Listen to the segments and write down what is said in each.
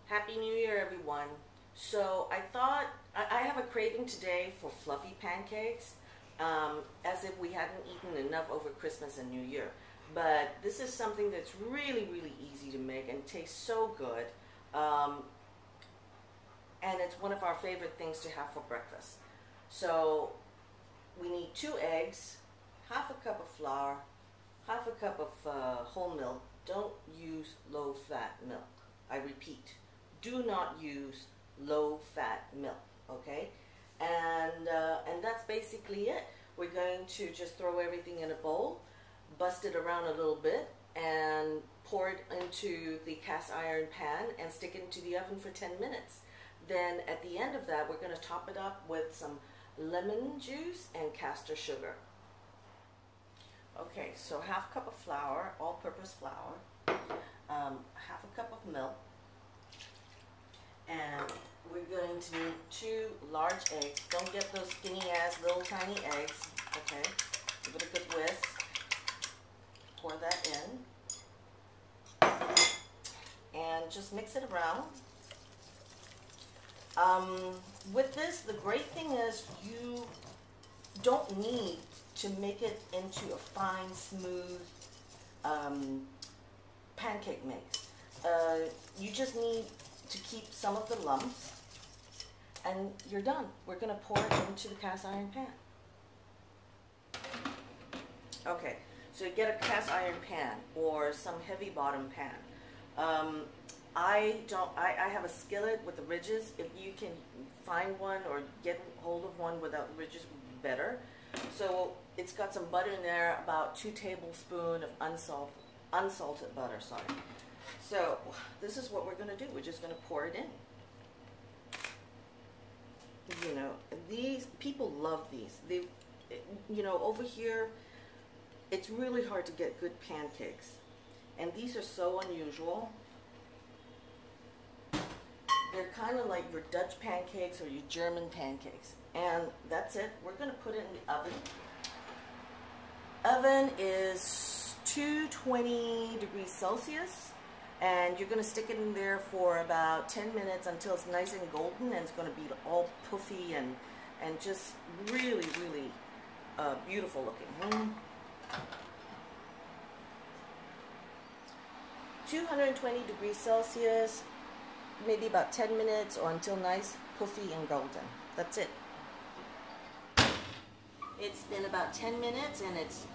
Happy New Year, everyone. So I thought I have a craving today for fluffy pancakes, as if we hadn't eaten enough over Christmas and New Year. But this is something that's really, really easy to make and tastes so good. And it's one of our favorite things to have for breakfast. So we need 2 eggs, half a cup of flour, half a cup of whole milk. Don't use low-fat milk. I repeat, do not use low-fat milk, okay? And that's basically it. We're going to just throw everything in a bowl, bust it around a little bit, and pour it into the cast iron pan and stick it into the oven for 10 minutes. Then at the end of that, we're going to top it up with some lemon juice and caster sugar. Okay, so half a cup of flour, all-purpose flour, half a cup of milk, and we're going to need 2 large eggs. Don't get those skinny-ass little tiny eggs, okay? Give it a good whisk. Pour that in. And just mix it around. With this, the great thing is you don't need to make it into a fine, smooth pancake mix. You just need to keep some of the lumps, and you're done. We're going to pour it into the cast iron pan. Okay, so you get a cast iron pan or some heavy bottom pan. I have a skillet with the ridges. If you can find one or get hold of one without the ridges, would be better. So it's got some butter in there, about 2 tablespoons of unsalted butter, sorry. So this is what we're going to do. We're just going to pour it in. You know, these people love these. They, you know, over here, it's really hard to get good pancakes, and these are so unusual. They're kind of like your Dutch pancakes or your German pancakes. And that's it. We're going to put it in the oven. Oven is 220 degrees Celsius. And you're going to stick it in there for about 10 minutes until it's nice and golden. And it's going to be all puffy and just really, really beautiful looking. 220 degrees Celsius. Maybe about 10 minutes or until nice, puffy, and golden. That's it. It's been about 10 minutes and it's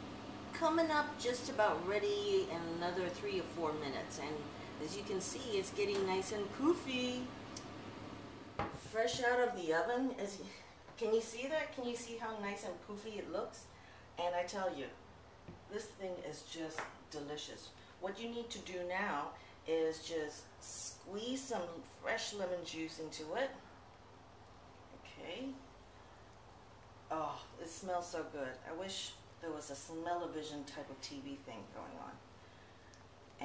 coming up just about ready in another 3 or 4 minutes. And as you can see, it's getting nice and poofy. Fresh out of the oven. Can you see that? Can you see how nice and poofy it looks? And I tell you, this thing is just delicious. What you need to do now is just squeeze some fresh lemon juice into it. Okay. Oh, it smells so good. I wish there was a smell-o-vision type of TV thing going on.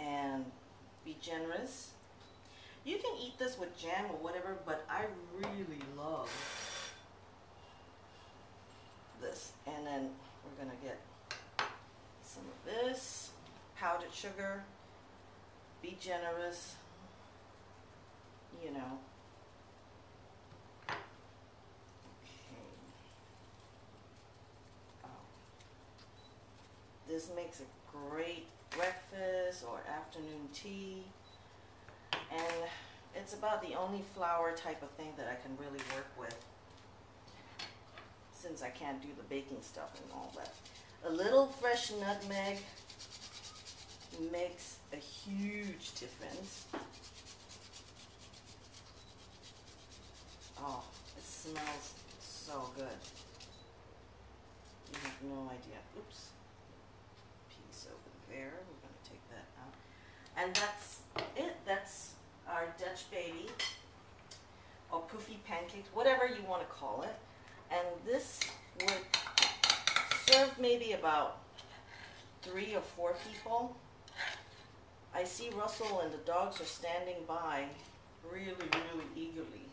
And be generous. You can eat this with jam or whatever, but I really love this. And then we're going to get some of this powdered sugar. Be generous, you know. Okay. Oh. This makes a great breakfast or afternoon tea. And it's about the only flour type of thing that I can really work with, since I can't do the baking stuff and all that. A little fresh nutmeg makes a huge difference. Oh, it smells so good. You have no idea. Oops. Piece over there. We're going to take that out. And that's it. That's our Dutch baby, or poofy pancakes, whatever you want to call it. And this would serve maybe about 3 or 4 people. I see Russell and the dogs are standing by really, really eagerly.